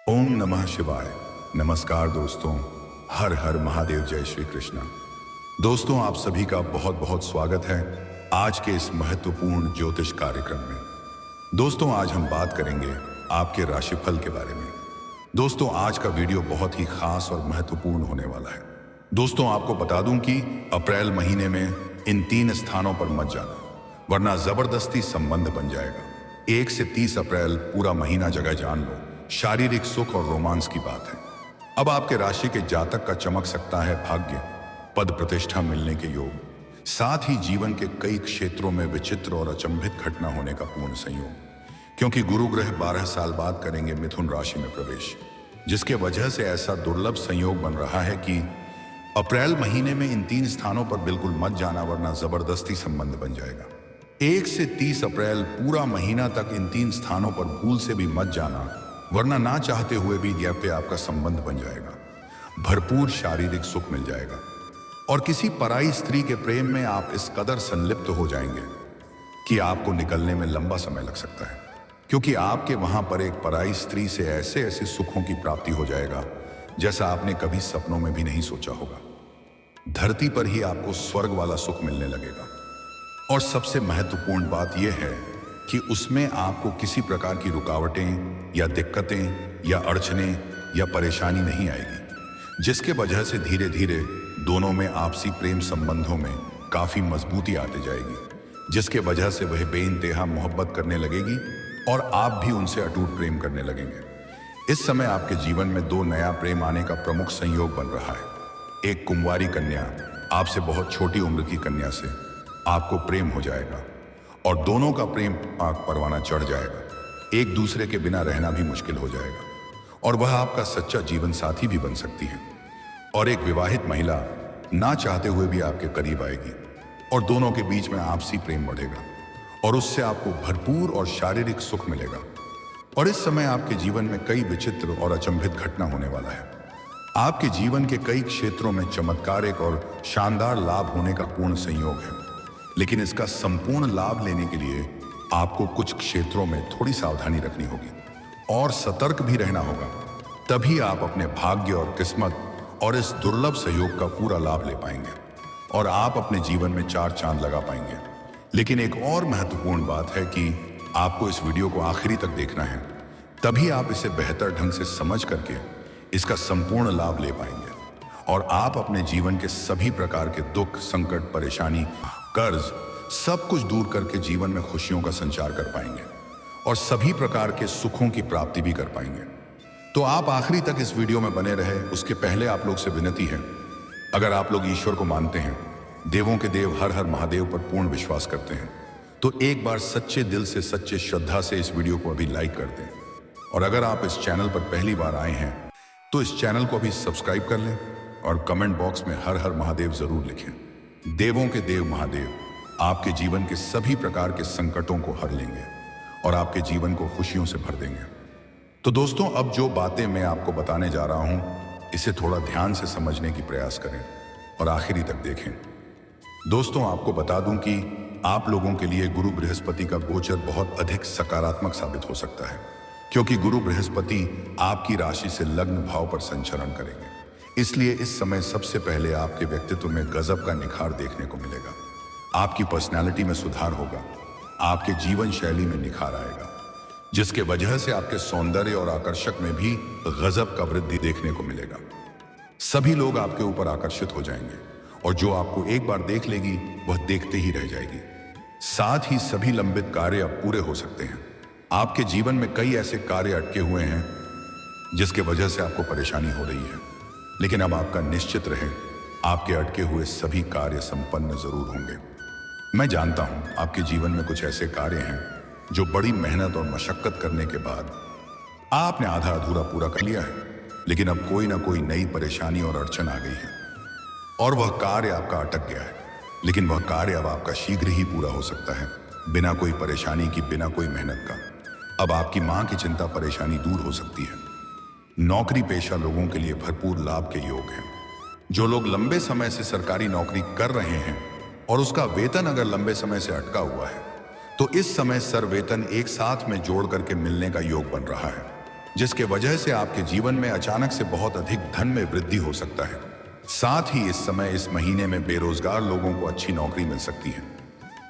ओम नमः शिवाय। नमस्कार दोस्तों, हर हर महादेव, जय श्री कृष्ण। दोस्तों, आप सभी का बहुत बहुत स्वागत है आज के इस महत्वपूर्ण ज्योतिष कार्यक्रम में। दोस्तों, आज हम बात करेंगे आपके राशिफल के बारे में। दोस्तों, आज का वीडियो बहुत ही खास और महत्वपूर्ण होने वाला है। दोस्तों, आपको बता दूं कि अप्रैल महीने में इन 3 स्थानों पर मत जाना, वरना जबरदस्ती संबंध बन जाएगा। 1 से 30 अप्रैल पूरा महीना जगह जान लो, शारीरिक सुख और रोमांस की बात है। अब आपके राशि के जातक का चमक सकता है भाग्य, पद प्रतिष्ठा मिलने के योग, साथ ही जीवन के कई क्षेत्रों में विचित्र और अचंभित घटना होने का पूर्ण संयोग, क्योंकि गुरु ग्रह 12 साल बाद करेंगे मिथुन राशि में प्रवेश, जिसके वजह से ऐसा दुर्लभ संयोग बन रहा है कि अप्रैल महीने में इन 3 स्थानों पर बिल्कुल मत जाना, वरना जबरदस्ती संबंध बन जाएगा। 1 से 30 अप्रैल पूरा महीना तक इन 3 स्थानों पर भूल से भी मत जाना, वरना ना चाहते हुए भी यह पे आपका संबंध बन जाएगा। भरपूर शारीरिक सुख मिल जाएगा और किसी पराई स्त्री के प्रेम में आप इस कदर संलिप्त हो जाएंगे कि आपको निकलने में लंबा समय लग सकता है, क्योंकि आपके वहां पर एक पराई स्त्री से ऐसे ऐसे सुखों की प्राप्ति हो जाएगा जैसा आपने कभी सपनों में भी नहीं सोचा होगा। धरती पर ही आपको स्वर्ग वाला सुख मिलने लगेगा। और सबसे महत्वपूर्ण बात यह है कि उसमें आपको किसी प्रकार की रुकावटें या दिक्कतें या अड़चने या परेशानी नहीं आएगी, जिसके वजह से धीरे धीरे दोनों में आपसी प्रेम संबंधों में काफी मजबूती आती जाएगी, जिसके वजह से वह बेइंतहा मोहब्बत करने लगेगी और आप भी उनसे अटूट प्रेम करने लगेंगे। इस समय आपके जीवन में 2 नया प्रेम आने का प्रमुख संयोग बन रहा है। एक कुंवारी कन्या, आपसे बहुत छोटी उम्र की कन्या से आपको प्रेम हो जाएगा और दोनों का प्रेम आग परवाना चढ़ जाएगा। एक दूसरे के बिना रहना भी मुश्किल हो जाएगा और वह आपका सच्चा जीवन साथी भी बन सकती है। और एक विवाहित महिला ना चाहते हुए भी आपके करीब आएगी और दोनों के बीच में आपसी प्रेम बढ़ेगा और उससे आपको भरपूर और शारीरिक सुख मिलेगा। और इस समय आपके जीवन में कई विचित्र और अचंभित घटना होने वाला है। आपके जीवन के कई क्षेत्रों में चमत्कारिक और शानदार लाभ होने का पूर्ण संयोग है, लेकिन इसका संपूर्ण लाभ लेने के लिए आपको कुछ क्षेत्रों में थोड़ी सावधानी रखनी होगी और सतर्क भी रहना होगा। तभी आप अपने भाग्य और किस्मत और इस दुर्लभ सहयोग का पूरा लाभ ले पाएंगे और आप अपने जीवन में 4 चांद लगा पाएंगे। लेकिन एक और महत्वपूर्ण बात है कि आपको इस वीडियो को आखिरी तक देखना है, तभी आप इसे बेहतर ढंग से समझ करके इसका संपूर्ण लाभ ले पाएंगे और आप अपने जीवन के सभी प्रकार के दुख, संकट, परेशानी, कर्ज सब कुछ दूर करके जीवन में खुशियों का संचार कर पाएंगे और सभी प्रकार के सुखों की प्राप्ति भी कर पाएंगे। तो आप आखिरी तक इस वीडियो में बने रहे। उसके पहले आप लोग से विनती है, अगर आप लोग ईश्वर को मानते हैं, देवों के देव हर हर महादेव पर पूर्ण विश्वास करते हैं, तो एक बार सच्चे दिल से, सच्चे श्रद्धा से इस वीडियो को अभी लाइक कर दें। और अगर आप इस चैनल पर पहली बार आए हैं तो इस चैनल को अभी सब्सक्राइब कर लें और कमेंट बॉक्स में हर हर महादेव जरूर लिखें। देवों के देव महादेव आपके जीवन के सभी प्रकार के संकटों को हर लेंगे और आपके जीवन को खुशियों से भर देंगे। तो दोस्तों, अब जो बातें मैं आपको बताने जा रहा हूं, इसे थोड़ा ध्यान से समझने की प्रयास करें और आखिरी तक देखें। दोस्तों, आपको बता दूं कि आप लोगों के लिए गुरु बृहस्पति का गोचर बहुत अधिक सकारात्मक साबित हो सकता है, क्योंकि गुरु बृहस्पति आपकी राशि से लग्न भाव पर संचरण करेंगे। इसलिए इस समय सबसे पहले आपके व्यक्तित्व में गजब का निखार देखने को मिलेगा। आपकी पर्सनैलिटी में सुधार होगा, आपके जीवन शैली में निखार आएगा, जिसके वजह से आपके सौंदर्य और आकर्षक में भी गजब का वृद्धि देखने को मिलेगा। सभी लोग आपके ऊपर आकर्षित हो जाएंगे और जो आपको एक बार देख लेगी वह देखते ही रह जाएगी। साथ ही सभी लंबित कार्य अब पूरे हो सकते हैं। आपके जीवन में कई ऐसे कार्य अटके हुए हैं जिसके वजह से आपको परेशानी हो रही है, लेकिन अब आपका निश्चित रहे, आपके अटके हुए सभी कार्य संपन्न जरूर होंगे। मैं जानता हूं आपके जीवन में कुछ ऐसे कार्य हैं जो बड़ी मेहनत और मशक्कत करने के बाद आपने आधा अधूरा पूरा कर लिया है, लेकिन अब कोई ना कोई नई परेशानी और अड़चन आ गई है और वह कार्य आपका अटक गया है। लेकिन वह कार्य अब आपका शीघ्र ही पूरा हो सकता है, बिना कोई परेशानी की, बिना कोई मेहनत का। अब आपकी मां की चिंता परेशानी दूर हो सकती है। नौकरी पेशा लोगों के लिए भरपूर लाभ के योग हैं। जो लोग लंबे समय से सरकारी नौकरी कर रहे हैं और उसका वेतन अगर लंबे समय से अटका हुआ है, तो इस समय सर वेतन एक साथ में जोड़ करके मिलने का योग बन रहा है, जिसके वजह से आपके जीवन में अचानक से बहुत अधिक धन में वृद्धि हो सकता है। साथ ही इस समय इस महीने में बेरोजगार लोगों को अच्छी नौकरी मिल सकती है।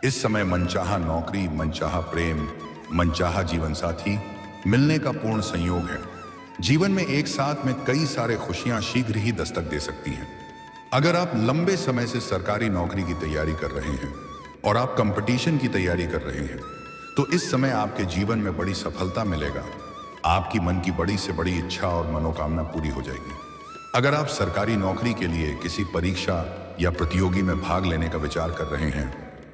इस समय मनचाहा नौकरी, मनचाहा प्रेम, मनचाहा जीवन साथी मिलने का पूर्ण संयोग है। जीवन में एक साथ में कई सारे खुशियां शीघ्र ही दस्तक दे सकती हैं। अगर आप लंबे समय से सरकारी नौकरी की तैयारी कर रहे हैं और आप कंपटीशन की तैयारी कर रहे हैं, तो इस समय आपके जीवन में बड़ी सफलता मिलेगा। आपकी मन की बड़ी से बड़ी इच्छा और मनोकामना पूरी हो जाएगी। अगर आप सरकारी नौकरी के लिए किसी परीक्षा या प्रतियोगी में भाग लेने का विचार कर रहे हैं,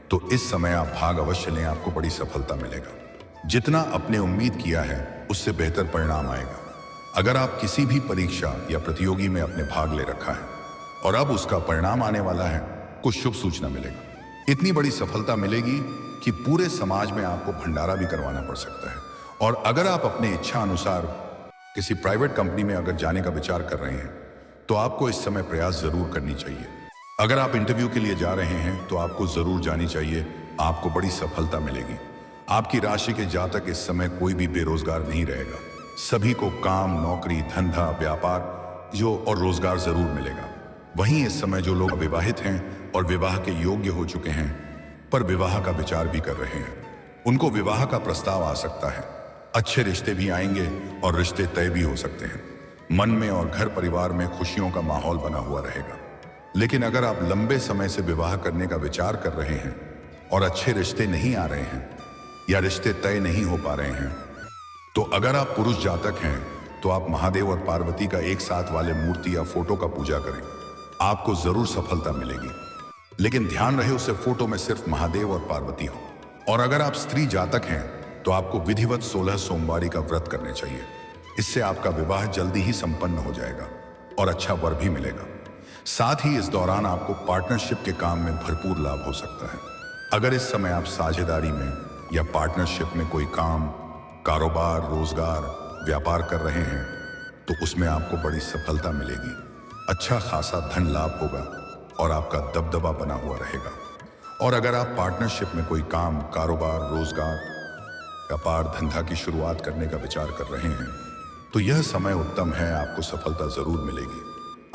तो इस समय आप भाग अवश्य लें, आपको बड़ी सफलता मिलेगा। जितना आपने उम्मीद किया है उससे बेहतर परिणाम आएगा। अगर आप किसी भी परीक्षा या प्रतियोगी में अपने भाग ले रखा है और अब उसका परिणाम आने वाला है, कुछ शुभ सूचना मिलेगा। इतनी बड़ी सफलता मिलेगी कि पूरे समाज में आपको भंडारा भी करवाना पड़ सकता है। और अगर आप अपने इच्छा अनुसार किसी प्राइवेट कंपनी में अगर जाने का विचार कर रहे हैं, तो आपको इस समय प्रयास जरूर करनी चाहिए। अगर आप इंटरव्यू के लिए जा रहे हैं तो आपको जरूर जानी चाहिए, आपको बड़ी सफलता मिलेगी। आपकी राशि के जातक इस समय कोई भी बेरोजगार नहीं रहेगा। सभी को काम, नौकरी, धंधा, व्यापार और रोजगार जरूर मिलेगा। वहीं इस समय जो लोग अविवाहित हैं और विवाह के योग्य हो चुके हैं पर विवाह का विचार भी कर रहे हैं, उनको विवाह का प्रस्ताव आ सकता है। अच्छे रिश्ते भी आएंगे और रिश्ते तय भी हो सकते हैं। मन में और घर परिवार में खुशियों का माहौल बना हुआ रहेगा। लेकिन अगर आप लंबे समय से विवाह करने का विचार कर रहे हैं और अच्छे रिश्ते नहीं आ रहे हैं या रिश्ते तय नहीं हो पा रहे हैं, तो अगर आप पुरुष जातक हैं तो आप महादेव और पार्वती का एक साथ वाले मूर्ति या फोटो का पूजा करें, आपको जरूर सफलता मिलेगी। लेकिन ध्यान रहे उसे फोटो में सिर्फ महादेव और पार्वती हो। और अगर आप स्त्री जातक हैं तो आपको विधिवत 16 सोमवारी का व्रत करने चाहिए। इससे आपका विवाह जल्दी ही संपन्न हो जाएगा और अच्छा वर भी मिलेगा। साथ ही इस दौरान आपको पार्टनरशिप के काम में भरपूर लाभ हो सकता है। अगर इस समय आप साझेदारी में या पार्टनरशिप में कोई काम, कारोबार, रोजगार, व्यापार कर रहे हैं, तो उसमें आपको बड़ी सफलता मिलेगी। अच्छा खासा धन लाभ होगा और आपका दबदबा बना हुआ रहेगा। और अगर आप पार्टनरशिप में कोई काम, कारोबार, रोजगार, व्यापार, धंधा की शुरुआत करने का विचार कर रहे हैं, तो यह समय उत्तम है, आपको सफलता जरूर मिलेगी।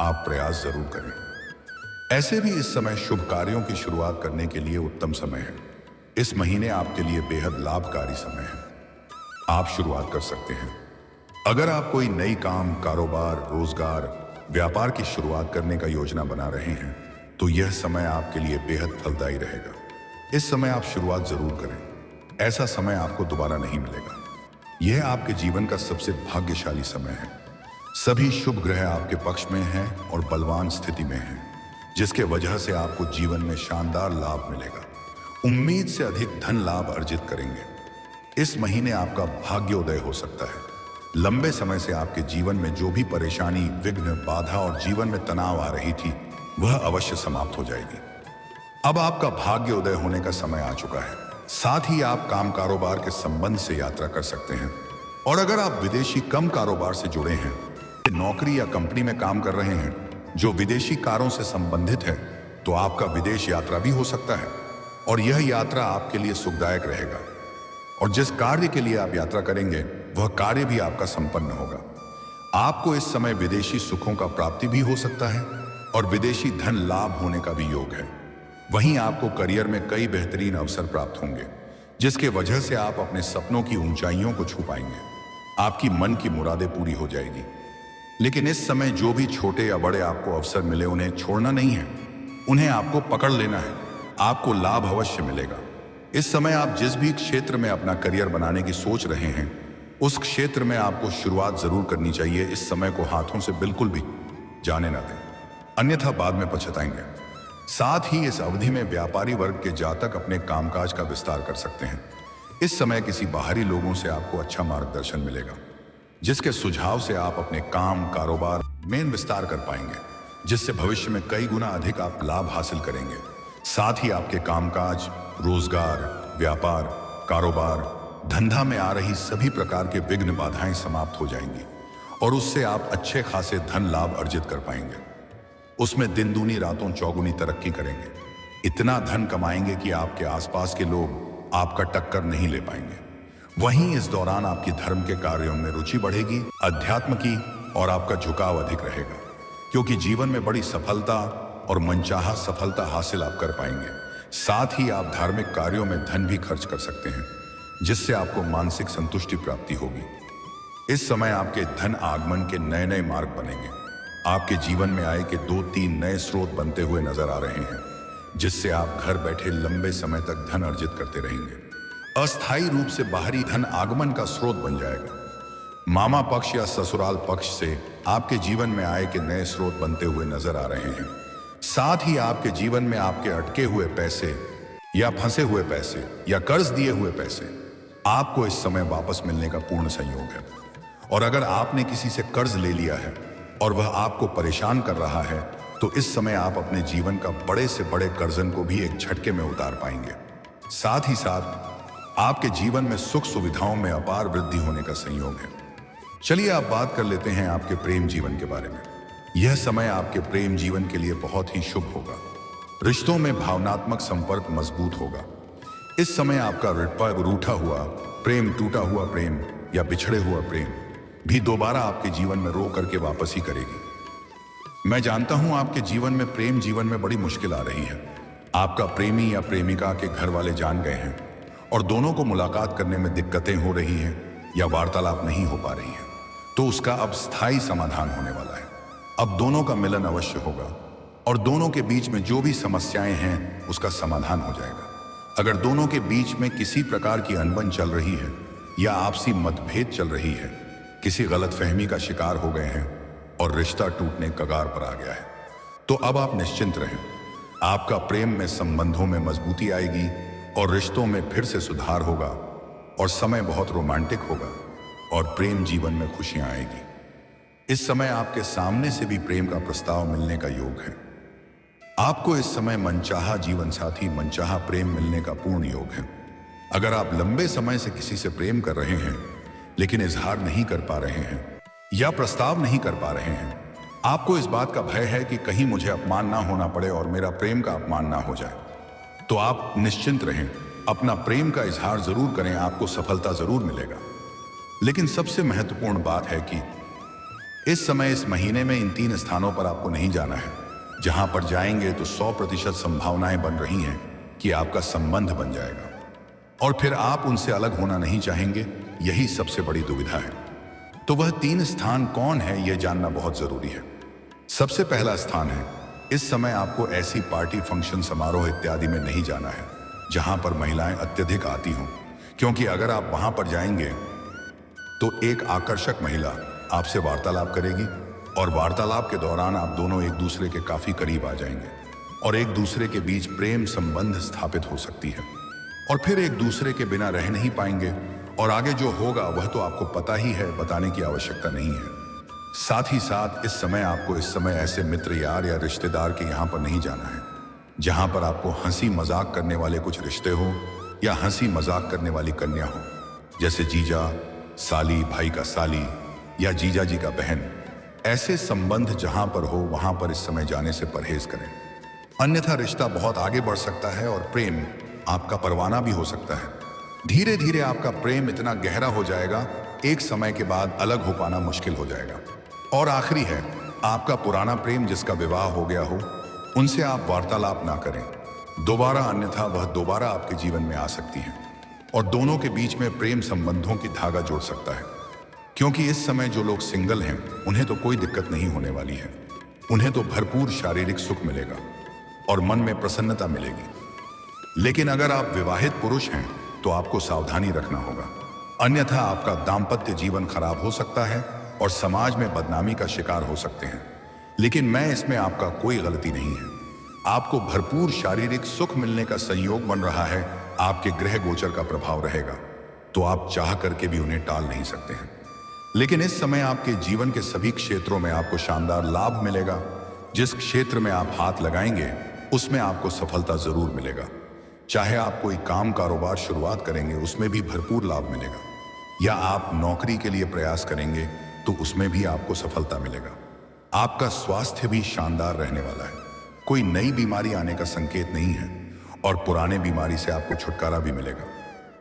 आप प्रयास जरूर करें। ऐसे भी इस समय शुभ कार्यों की शुरुआत करने के लिए उत्तम समय है। इस महीने आपके लिए बेहद लाभकारी समय है, आप शुरुआत कर सकते हैं। अगर आप कोई नई काम, कारोबार, रोजगार, व्यापार की शुरुआत करने का योजना बना रहे हैं, तो यह समय आपके लिए बेहद फलदायी रहेगा। इस समय आप शुरुआत जरूर करें। ऐसा समय आपको दोबारा नहीं मिलेगा। यह आपके जीवन का सबसे भाग्यशाली समय है। सभी शुभ ग्रह आपके पक्ष में हैं और बलवान स्थिति में हैं, जिसके वजह से आपको जीवन में शानदार लाभ मिलेगा। उम्मीद से अधिक धन लाभ अर्जित करेंगे। इस महीने आपका भाग्योदय हो सकता है। लंबे समय से आपके जीवन में जो भी परेशानी, विघ्न, बाधा और जीवन में तनाव आ रही थी, वह अवश्य समाप्त हो जाएगी। अब आपका भाग्योदय होने का समय आ चुका है। साथ ही आप काम, कारोबार के संबंध से यात्रा कर सकते हैं। और अगर आप विदेशी कम कारोबार से जुड़े हैं, नौकरी या कंपनी में काम कर रहे हैं जो विदेशी कारों से संबंधित है, तो आपका विदेश यात्रा भी हो सकता है और यह यात्रा आपके लिए सुखदायक रहेगा। और जिस कार्य के लिए आप यात्रा करेंगे, वह कार्य भी आपका संपन्न होगा। आपको इस समय विदेशी सुखों का प्राप्ति भी हो सकता है और विदेशी धन लाभ होने का भी योग है। वहीं आपको करियर में कई बेहतरीन अवसर प्राप्त होंगे, जिसके वजह से आप अपने सपनों की ऊंचाइयों को छू पाएंगे। आपकी मन की मुरादें पूरी हो जाएगी। लेकिन इस समय जो भी छोटे या बड़े आपको अवसर मिले, उन्हें छोड़ना नहीं है, उन्हें आपको पकड़ लेना है। आपको लाभ अवश्य मिलेगा। इस समय आप जिस भी क्षेत्र में अपना करियर बनाने की सोच रहे हैं, उस क्षेत्र में आपको शुरुआत जरूर करनी चाहिए। इस समय को हाथों से बिल्कुल भी जाने ना दें, अन्यथा बाद में पछताएंगे। साथ ही इस अवधि में व्यापारी वर्ग के जातक अपने कामकाज का विस्तार कर सकते हैं। इस समय किसी बाहरी लोगों से आपको अच्छा मार्गदर्शन मिलेगा, जिसके सुझाव से आप अपने काम, कारोबार में विस्तार कर पाएंगे, जिससे भविष्य में कई गुना अधिक आप लाभ हासिल करेंगे। साथ ही आपके कामकाज, रोजगार, व्यापार, कारोबार, धंधा में आ रही सभी प्रकार के विघ्न, बाधाएं समाप्त हो जाएंगी और उससे आप अच्छे खासे धन लाभ अर्जित कर पाएंगे। उसमें दिन दूनी रातों चौगुनी तरक्की करेंगे। इतना धन कमाएंगे कि आपके आसपास के लोग आपका टक्कर नहीं ले पाएंगे। वहीं इस दौरान आपकी धर्म के कार्यों में रुचि बढ़ेगी, अध्यात्म की, और आपका झुकाव अधिक रहेगा, क्योंकि जीवन में बड़ी सफलता और मनचाहा सफलता हासिल आप कर पाएंगे। साथ ही आप धार्मिक कार्यों में धन भी खर्च कर सकते हैं, जिससे आपको मानसिक संतुष्टि प्राप्ति होगी। इस समय आपके धन आगमन के नए नए मार्ग बनेंगे। आपके जीवन में आय के 2-3 नए स्रोत बनते हुए नजर आ रहे हैं, जिससे आप घर बैठे लंबे समय तक धन अर्जित करते रहेंगे। अस्थायी रूप से बाहरी धन आगमन का स्रोत बन जाएगा। मामा पक्ष या ससुराल पक्ष से आपके जीवन में आय के नए स्रोत बनते हुए नजर आ रहे हैं। साथ ही आपके जीवन में आपके अटके हुए पैसे या फंसे हुए पैसे या कर्ज दिए हुए पैसे आपको इस समय वापस मिलने का पूर्ण संयोग है। और अगर आपने किसी से कर्ज ले लिया है और वह आपको परेशान कर रहा है, तो इस समय आप अपने जीवन का बड़े से बड़े कर्जन को भी एक झटके में उतार पाएंगे। साथ ही साथ आपके जीवन में सुख सुविधाओं में अपार वृद्धि होने का संयोग है। चलिए आप बात कर लेते हैं आपके प्रेम जीवन के बारे में। यह समय आपके प्रेम जीवन के लिए बहुत ही शुभ होगा। रिश्तों में भावनात्मक संपर्क मजबूत होगा। इस समय आपका रूठा हुआ प्रेम, टूटा हुआ प्रेम या बिछड़े हुआ प्रेम भी दोबारा आपके जीवन में रो करके वापस ही करेगी। मैं जानता हूं आपके जीवन में प्रेम जीवन में बड़ी मुश्किल आ रही है। आपका प्रेमी या प्रेमिका के घर वाले जान गए हैं और दोनों को मुलाकात करने में दिक्कतें हो रही हैं या वार्तालाप नहीं हो पा रही हैं, तो उसका अब स्थायी समाधान होने वाला है। अब दोनों का मिलन अवश्य होगा और दोनों के बीच में जो भी समस्याएं हैं उसका समाधान हो जाएगा। अगर दोनों के बीच में किसी प्रकार की अनबन चल रही है या आपसी मतभेद चल रही है, किसी गलतफहमी का शिकार हो गए हैं और रिश्ता टूटने कगार पर आ गया है, तो अब आप निश्चिंत रहें। आपका प्रेम में संबंधों में मजबूती आएगी और रिश्तों में फिर से सुधार होगा और समय बहुत रोमांटिक होगा और प्रेम जीवन में खुशियां आएगी। इस समय आपके सामने से भी प्रेम का प्रस्ताव मिलने का योग है। आपको इस समय मनचाहा जीवन साथी, मनचाहा प्रेम मिलने का पूर्ण योग है। अगर आप लंबे समय से किसी से प्रेम कर रहे हैं लेकिन इजहार नहीं कर पा रहे हैं या प्रस्ताव नहीं कर पा रहे हैं, आपको इस बात का भय है कि कहीं मुझे अपमान ना होना पड़े और मेरा प्रेम का अपमान ना हो जाए, तो आप निश्चिंत रहें, अपना प्रेम का इजहार जरूर करें, आपको सफलता जरूर मिलेगा। लेकिन सबसे महत्वपूर्ण बात है कि इस समय इस महीने में इन 3 स्थानों पर आपको नहीं जाना है। जहां पर जाएंगे तो 100% संभावनाएं बन रही हैं कि आपका संबंध बन जाएगा और फिर आप उनसे अलग होना नहीं चाहेंगे। यही सबसे बड़ी दुविधा है। तो वह 3 स्थान कौन है, यह जानना बहुत जरूरी है। सबसे पहला स्थान है, इस समय आपको ऐसी पार्टी, फंक्शन, समारोह इत्यादि में नहीं जाना है जहां पर महिलाएं अत्यधिक आती हों, क्योंकि अगर आप वहां पर जाएंगे तो एक आकर्षक महिला आपसे वार्तालाप करेगी और वार्तालाप के दौरान आप दोनों एक दूसरे के काफी करीब आ जाएंगे और एक दूसरे के बीच प्रेम संबंध स्थापित हो सकती है और फिर एक दूसरे के बिना रह नहीं पाएंगे और आगे जो होगा वह तो आपको पता ही है, बताने की आवश्यकता नहीं है। साथ ही साथ इस समय आपको इस समय ऐसे मित्र, यार या रिश्तेदार के यहाँ पर नहीं जाना है जहां पर आपको हंसी मजाक करने वाले कुछ रिश्ते हो या हंसी मजाक करने वाली कन्या हो, जैसे जीजा साली, भाई का साली या जीजा जी का बहन। ऐसे संबंध जहां पर हो वहां पर इस समय जाने से परहेज करें, अन्यथा रिश्ता बहुत आगे बढ़ सकता है और प्रेम आपका परवाना भी हो सकता है। धीरे धीरे आपका प्रेम इतना गहरा हो जाएगा, एक समय के बाद अलग हो पाना मुश्किल हो जाएगा। और आखिरी है, आपका पुराना प्रेम जिसका विवाह हो गया हो, उनसे आप वार्तालाप ना करें दोबारा, अन्यथा वह दोबारा आपके जीवन में आ सकती हैं और दोनों के बीच में प्रेम संबंधों की धागा जोड़ सकता है। क्योंकि इस समय जो लोग सिंगल हैं उन्हें तो कोई दिक्कत नहीं होने वाली है, उन्हें तो भरपूर शारीरिक सुख मिलेगा और मन में प्रसन्नता मिलेगी। लेकिन अगर आप विवाहित पुरुष हैं तो आपको सावधानी रखना होगा, अन्यथा आपका दाम्पत्य जीवन खराब हो सकता है और समाज में बदनामी का शिकार हो सकते हैं। लेकिन मैं इसमें आपका कोई गलती नहीं है। आपको भरपूर शारीरिक सुख मिलने का संयोग बन रहा है, आपके ग्रह गोचर का प्रभाव रहेगा, तो आप चाह करके भी उन्हें टाल नहीं सकते हैं। लेकिन इस समय आपके जीवन के सभी क्षेत्रों में आपको शानदार लाभ मिलेगा। जिस क्षेत्र में आप हाथ लगाएंगे उसमें आपको सफलता जरूर मिलेगा। चाहे आप कोई काम कारोबार शुरुआत करेंगे उसमें भी भरपूर लाभ मिलेगा, या आप नौकरी के लिए प्रयास करेंगे तो उसमें भी आपको सफलता मिलेगा। आपका स्वास्थ्य भी शानदार रहने वाला है, कोई नई बीमारी आने का संकेत नहीं है और पुराने बीमारी से आपको छुटकारा भी मिलेगा।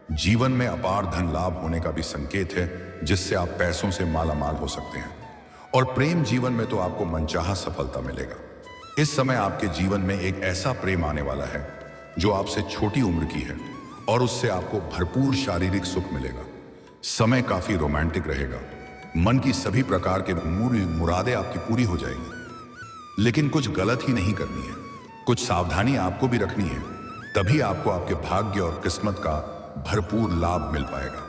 जीवन में अपार धन लाभ होने का भी संकेत है, जिससे आप पैसों से मालामाल हो सकते हैं। और प्रेम जीवन में तो आपको मनचाहा सफलता मिलेगा। इस समय आपके जीवन में एक ऐसा प्रेम आने वाला है जो आपसे छोटी उम्र की है और उससे आपको भरपूर शारीरिक सुख मिलेगा। समय काफी रोमांटिक रहेगा। मन की सभी प्रकार के मुरादें आपकी पूरी हो जाएंगी। लेकिन कुछ गलत ही नहीं करनी है, कुछ सावधानी आपको भी रखनी है, तभी आपको आपके भाग्य और किस्मत का भरपूर लाभ मिल पाएगा।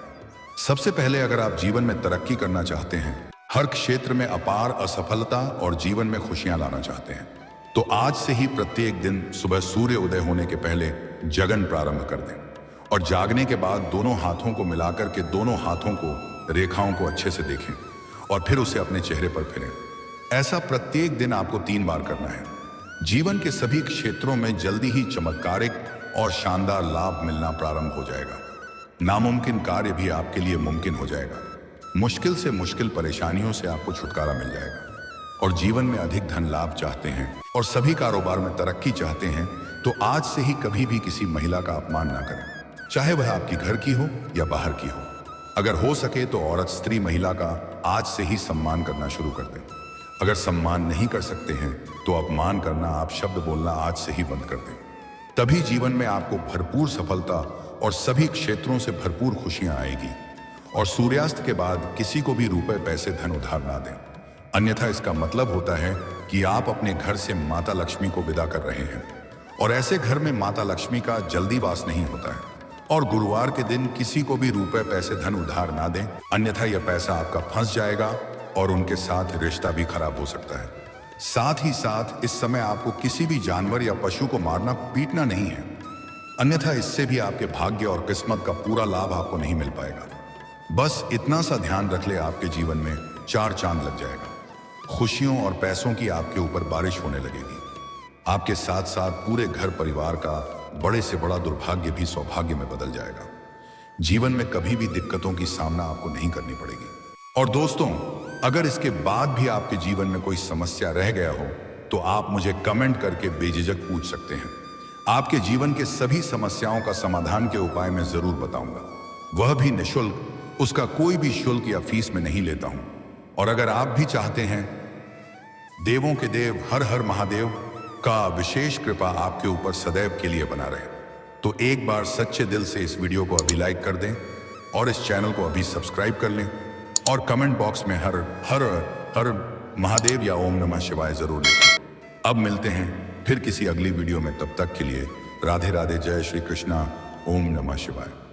सबसे पहले अगर आप जीवन में तरक्की करना चाहते हैं, हर क्षेत्र में अपार असफलता और जीवन में खुशियां लाना चाहते हैं, तो आज से ही प्रत्येक दिन सुबह सूर्य उदय होने के पहले जगन प्रारंभ कर दें और जागने के बाद दोनों हाथों को मिलाकर के दोनों हाथों को रेखाओं को अच्छे से देखें और फिर उसे अपने चेहरे पर फिरें। ऐसा प्रत्येक दिन आपको 3 बार करना है। जीवन के सभी क्षेत्रों में जल्दी ही चमत्कारिक और शानदार लाभ मिलना प्रारंभ हो जाएगा। नामुमकिन कार्य भी आपके लिए मुमकिन हो जाएगा। मुश्किल से मुश्किल परेशानियों से आपको छुटकारा मिल जाएगा। और जीवन में अधिक धन लाभ चाहते हैं और सभी कारोबार में तरक्की चाहते हैं, तो आज से ही कभी भी किसी महिला का अपमान ना करें, चाहे वह आपकी घर की हो या बाहर की हो। अगर हो सके तो औरत स्त्री महिला का आज से ही सम्मान करना शुरू कर दें। अगर सम्मान नहीं कर सकते हैं तो अपमान करना, आप शब्द बोलना आज से ही बंद कर दें। तभी जीवन में आपको भरपूर सफलता और सभी क्षेत्रों से भरपूर खुशियां आएगी। और सूर्यास्त के बाद किसी को भी रुपए पैसे धन उधार ना दें, अन्यथा इसका मतलब होता है कि आप अपने घर से माता लक्ष्मी को विदा कर रहे हैं। और ऐसे घर में माता लक्ष्मी का जल्दी वास नहीं होता है। और गुरुवार के दिन किसी को भी रुपए पैसे धन उधार ना दें, अन्यथा यह पैसा आपका फंस जाएगा और उनके साथ रिश्ता भी खराब हो सकता है। साथ ही साथ इस समय आपको किसी भी जानवर या पशु को मारना पीटना नहीं है, अन्यथा इससे भी आपके भाग्य और किस्मत का पूरा लाभ आपको नहीं मिल पाएगा। बस इतना सा ध्यान रख ले, आपके जीवन में 4 चांद लग जाएगा। खुशियों और पैसों की आपके ऊपर बारिश होने लगेगी। आपके साथ साथ पूरे घर परिवार का बड़े से बड़ा दुर्भाग्य भी सौभाग्य में बदल जाएगा। जीवन में कभी भी दिक्कतों की सामना आपको नहीं करनी पड़ेगी। और दोस्तों, अगर इसके बाद भी आपके जीवन में कोई समस्या रह गया हो तो आप मुझे कमेंट करके बेझिझक पूछ सकते हैं। आपके जीवन के सभी समस्याओं का समाधान के उपाय मैं जरूर बताऊंगा, वह भी निःशुल्क। उसका कोई भी शुल्क या फीस में नहीं लेता हूं। और अगर आप भी चाहते हैं देवों के देव हर हर महादेव का विशेष कृपा आपके ऊपर सदैव के लिए बना रहे, तो एक बार सच्चे दिल से इस वीडियो को अभी लाइक कर दें और इस चैनल को अभी सब्सक्राइब कर लें और कमेंट बॉक्स में हर हर हर महादेव या ओम नमः शिवाय जरूर लिखें। अब मिलते हैं फिर किसी अगली वीडियो में, तब तक के लिए राधे राधे, जय श्री कृष्णा, ओम नमः शिवाय।